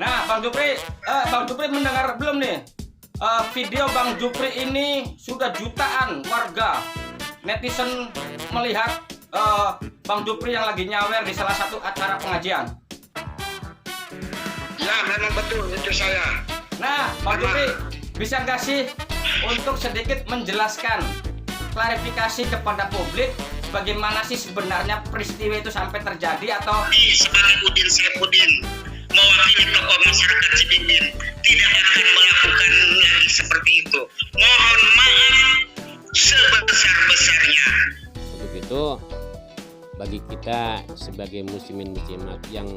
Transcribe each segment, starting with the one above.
Nah, Bang Jupri mendengar belum nih? Video Bang Jupri ini sudah jutaan warga netizen melihat Bang Jupri yang lagi nyawer di salah satu acara pengajian. Ya, memang betul itu saya. Nah, Bang Jupri bisa nggak sih untuk sedikit menjelaskan klarifikasi kepada publik bagaimana sih sebenarnya peristiwa itu sampai terjadi atau Sebagai Udin Saifuddin mewakili tokoh masyarakat Cibimbing tidak akan melakukan lagi seperti itu. Mohon maaf sebesar-besarnya. Untuk itu bagi kita sebagai muslimin muslimat yang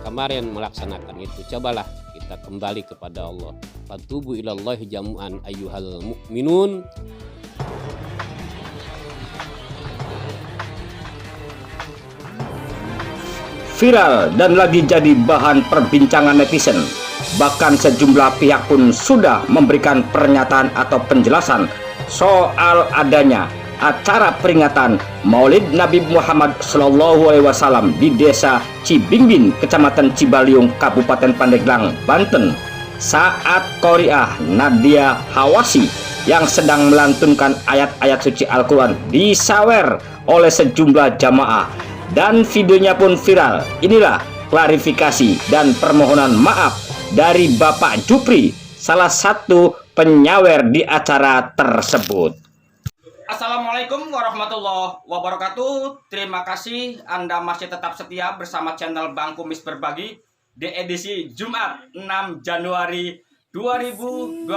kemarin melaksanakan itu, cobalah kita kembali kepada Allah. Fatubu ilallahi jamu'an ayyuhal mu'minun. Viral dan lagi jadi bahan perbincangan netizen. Bahkan sejumlah pihak pun sudah memberikan pernyataan atau penjelasan soal adanya acara peringatan Maulid Nabi Muhammad SAW di Desa Cibimbing, Kecamatan Cibaliung, Kabupaten Pandeglang, Banten, saat Qoriah Nadia Hawasi yang sedang melantunkan ayat-ayat suci Al-Quran disawer oleh sejumlah jamaah dan videonya pun viral. Inilah klarifikasi dan permohonan maaf dari Bapak Jupri, salah satu penyawer di acara tersebut. Assalamualaikum warahmatullahi wabarakatuh. Terima kasih Anda masih tetap setia bersama channel Bang Kumis Berbagi di edisi Jumat 6 Januari 2023.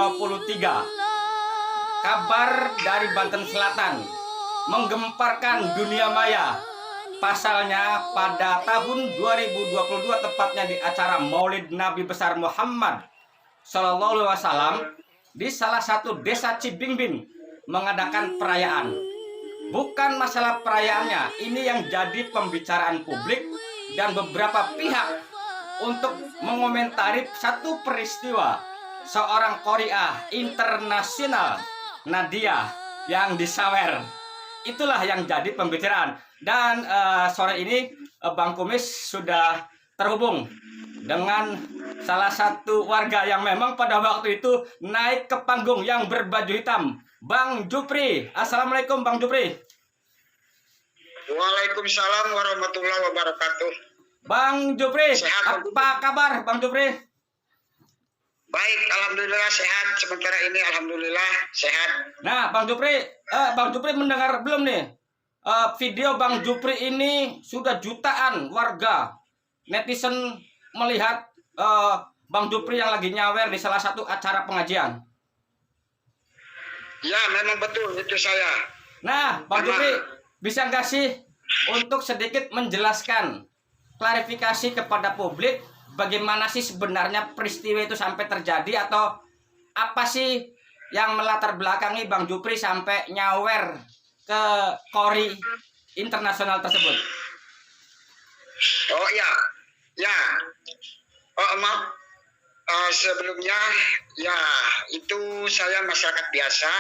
Kabar dari Banten Selatan menggemparkan dunia maya. Pasalnya pada tahun 2022, tepatnya di acara Maulid Nabi besar Muhammad Sallallahu Alaihi Wasallam di salah satu desa Cibimbing mengadakan perayaan. Bukan masalah perayaannya, ini yang jadi pembicaraan publik dan beberapa pihak untuk mengomentari satu peristiwa seorang Qoriah internasional Nadia yang disawer. Itulah yang jadi pembicaraan. Dan sore ini Bang Kumis sudah terhubung dengan salah satu warga yang memang pada waktu itu naik ke panggung yang berbaju hitam, Bang Jupri. Assalamualaikum Bang Jupri. Waalaikumsalam warahmatullahi wabarakatuh. Bang Jupri, Sehat, apa kabar Bang Jupri? Baik, alhamdulillah sehat. Sementara ini alhamdulillah sehat. Nah, Bang Jupri mendengar belum nih? Video Bang Jupri ini sudah jutaan warga netizen melihat Bang Jupri yang lagi nyawer di salah satu acara pengajian. Ya, memang betul itu saya. Nah, Bang Jupri bisa nggak sih untuk sedikit menjelaskan klarifikasi kepada publik bagaimana sih sebenarnya peristiwa itu sampai terjadi atau apa sih yang melatar belakangi Bang Jupri sampai nyawer ke Qori internasional tersebut? Oh ya, ya. Oh maaf. Sebelumnya ya itu saya masyarakat biasa.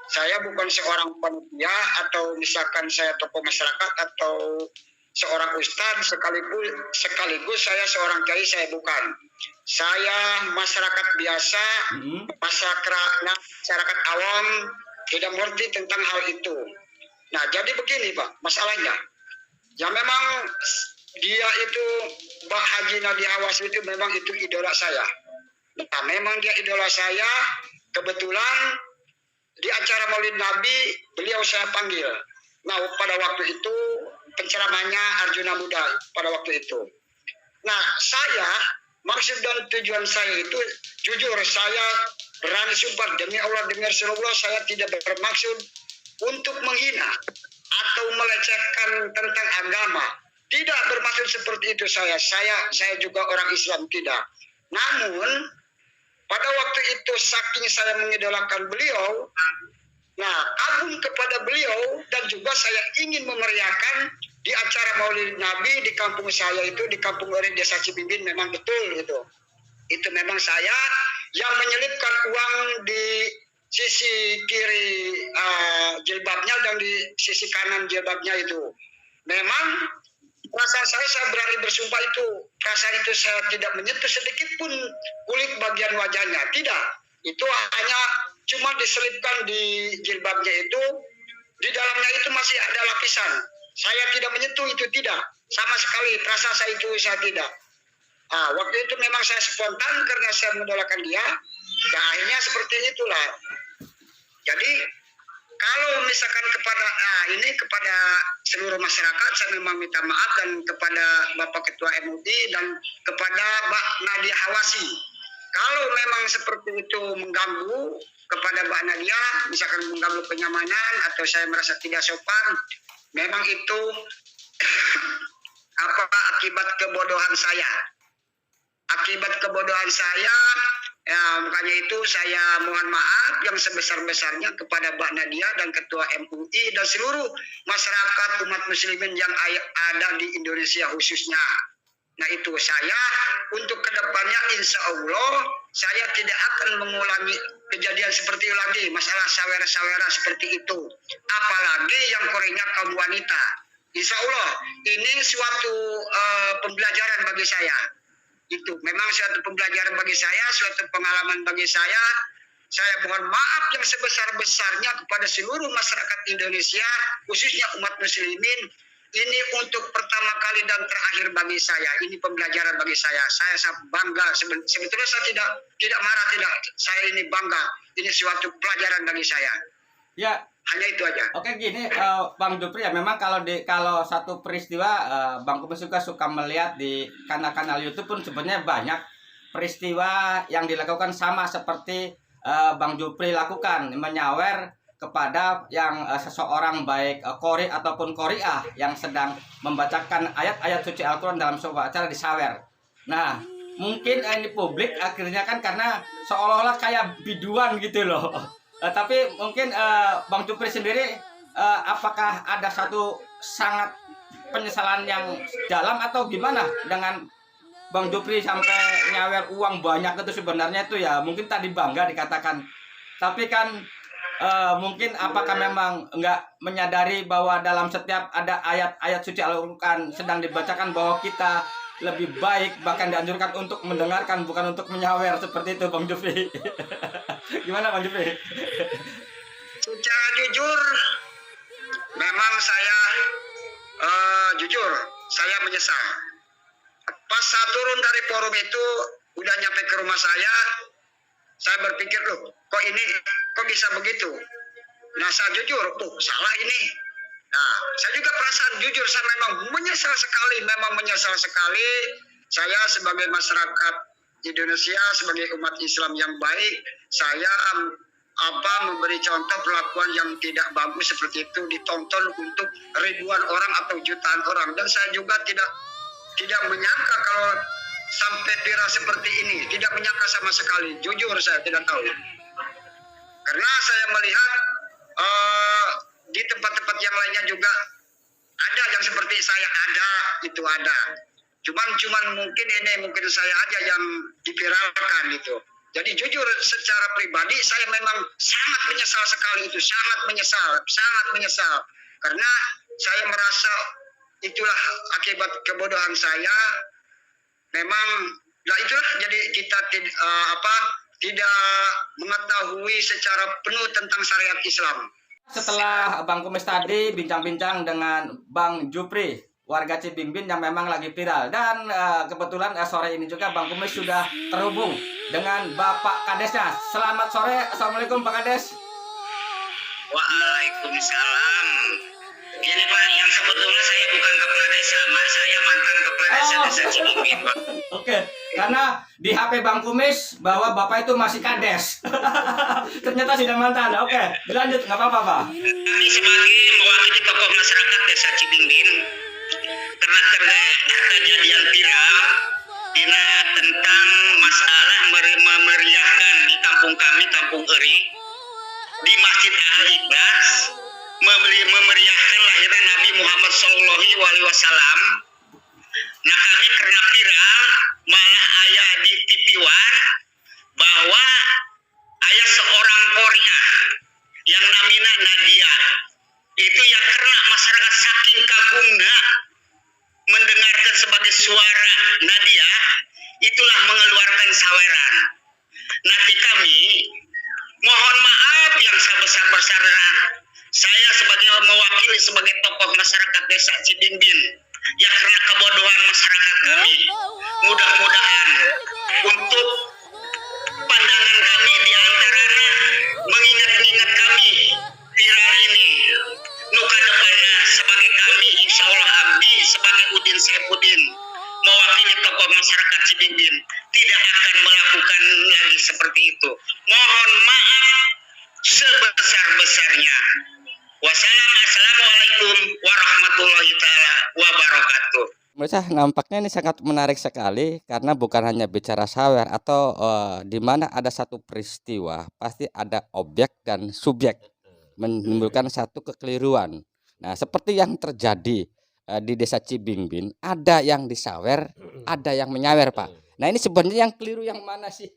Saya bukan seorang panitia atau misalkan saya tokoh masyarakat atau seorang ustadz sekaligus saya seorang kiai, saya bukan. Saya masyarakat biasa, masyarakat awam tidak mengerti tentang hal itu. Nah, jadi begini Pak, masalahnya. Ya memang dia itu Mbak Haji Nadia Hawasi itu memang itu idola saya. Nah, memang dia idola saya. Kebetulan di acara Maulid Nabi beliau saya panggil. Nah, pada waktu itu penceramahnya Arjuna Muda pada waktu itu. Nah, saya maksud dan tujuan saya itu jujur saya berani sumpah demi Allah demi Rasulullah saya tidak bermaksud untuk menghina atau melecehkan tentang agama. Tidak bermaksud seperti itu saya. Saya juga orang Islam tidak. Namun pada waktu itu saking saya mengidolakan beliau, nah kagum kepada beliau dan juga saya ingin memeriahkan di acara Maulid Nabi di kampung saya itu di kampung Ori Desa Cibimbing memang betul itu. Itu memang saya yang menyelipkan uang di sisi kiri jilbabnya dan di sisi kanan jilbabnya itu. Memang perasaan saya berani bersumpah itu. Perasaan itu saya tidak menyentuh sedikit pun kulit bagian wajahnya. Tidak. Itu hanya cuma diselipkan di jilbabnya itu. Di dalamnya itu masih ada lapisan. Saya tidak menyentuh itu, tidak. Sama sekali perasaan saya itu saya tidak. Waktu itu memang saya spontan karena saya mendolakan dia. Ya akhirnya seperti itulah. Jadi kalau misalkan kepada seluruh masyarakat saya memang minta maaf, dan kepada Bapak Ketua MUI dan kepada Mbak Nadia Hawasi. Kalau memang seperti itu mengganggu kepada Mbak Nadia, misalkan mengganggu kenyamanan atau saya merasa tidak sopan, memang itu akibat kebodohan saya. Akibat kebodohan saya, ya makanya itu saya mohon maaf yang sebesar-besarnya kepada Mbak Nadia dan Ketua MUI dan seluruh masyarakat umat muslimin yang ada di Indonesia khususnya. Nah itu saya untuk kedepannya insya Allah saya tidak akan mengulangi kejadian seperti itu lagi, masalah sawera-sawera seperti itu. Apalagi yang koringnya kaum wanita. Insya Allah ini suatu pembelajaran bagi saya. Itu memang suatu pembelajaran bagi saya, suatu pengalaman bagi saya. Saya mohon maaf yang sebesar-besarnya kepada seluruh masyarakat Indonesia, khususnya umat muslimin. Ini untuk pertama kali dan terakhir bagi saya. Ini pembelajaran bagi saya. Saya bangga. Sebetulnya saya tidak marah, tidak. Saya ini bangga. Ini suatu pelajaran bagi saya. Ya. Hanya itu aja. Oke gini, Bang Jupri ya, memang kalau satu peristiwa, Bang Kumis juga suka melihat di kanal-kanal YouTube pun sebenarnya banyak peristiwa yang dilakukan sama seperti Bang Jupri lakukan, menyawer kepada yang seseorang baik qori ataupun qori'ah yang sedang membacakan ayat-ayat suci Al-Quran dalam sebuah acara disawer. Nah, mungkin ini publik akhirnya kan karena seolah-olah kayak biduan gitu loh. Tapi mungkin Bang Jupri sendiri apakah ada satu sangat penyesalan yang dalam atau gimana dengan Bang Jupri sampai nyawer uang banyak itu? Sebenarnya itu ya mungkin tadi bangga dikatakan, tapi kan mungkin apakah memang nggak menyadari bahwa dalam setiap ada ayat-ayat suci Al-Quran sedang dibacakan bahwa kita lebih baik bahkan dianjurkan untuk mendengarkan bukan untuk menyawer seperti itu, Bang Jupri. Gimana Bang Jupri? Secara jujur, memang saya saya menyesal. Pas saya turun dari forum itu, udah nyampe ke rumah saya berpikir loh, kok bisa begitu? Nah saya jujur, salah ini. Nah, saya juga perasaan jujur, saya memang menyesal sekali. Saya sebagai masyarakat Indonesia, sebagai umat Islam yang baik, saya memberi contoh perlakuan yang tidak bagus seperti itu ditonton untuk ribuan orang atau jutaan orang, dan saya juga tidak menyangka kalau sampai viral seperti ini, tidak menyangka sama sekali. Jujur saya tidak tahu, karena saya melihat di tempat-tempat yang lainnya juga ada yang seperti saya, ada. Cuman mungkin saya aja yang diviralkan itu. Jadi jujur secara pribadi saya memang sangat menyesal sekali itu, sangat menyesal. Karena saya merasa itulah akibat kebodohan saya. Memang itulah jadi kita tidak mengetahui secara penuh tentang syariat Islam. Setelah Bang Kumis tadi bincang-bincang dengan Bang Jupri, warga Cibingbin yang memang lagi viral, dan kebetulan sore ini juga Bang Kumis sudah terhubung dengan Bapak Kadesnya. Selamat sore, Assalamualaikum Pak Kades. Waalaikumsalam. Gini Pak, yang sebetulnya saya bukan kepala desa, saya mantan kepala desa Cibingbin Pak. Oke, karena di HP Bang Kumis bahwa Bapak itu masih Kades. Ternyata sudah mantan. Oke, dilanjut, nggak apa-apa Pak. Kami sebagai mewakili tokoh masyarakat desa Cibingbin, karena kejadian viral tentang masalah memeriahkan di kampung kami, Kampung Eri, di Masjid Al-Ikhlas, memeriahkan lahirnya Nabi Muhammad SAW. Nah kami karena viral, malah ayah di TV One bahwa ayah seorang qori'ah yang namanya Nadia itu ya karena masyarakat saking kagumnya itulah mengeluarkan saweran. Nanti kami mohon maaf yang sebesar-besarnya. Saya mewakili sebagai tokoh masyarakat desa Cibimbing, ya karena kebodohan masyarakat kami. Mudah-mudahan untuk pandangan kami di antaranya mengingat-ingat kami viral ini. Nuka depannya sebagai kami insya Allah abdi sebagai Udin Saifuddin mewakili tokoh masyarakat Cibimbing tidak akan melakukan lagi seperti itu. Mohon maaf sebesar-besarnya. Wassalamualaikum warahmatullahi taala wabarakatuh. Pemirsa, nampaknya ini sangat menarik sekali karena bukan hanya bicara sawer atau di mana ada satu peristiwa pasti ada objek dan subjek menimbulkan satu kekeliruan. Nah, seperti yang terjadi di desa Cibimbing, ada yang disawer, ada yang menyawer, Pak. Nah, ini sebenarnya yang keliru yang mana sih?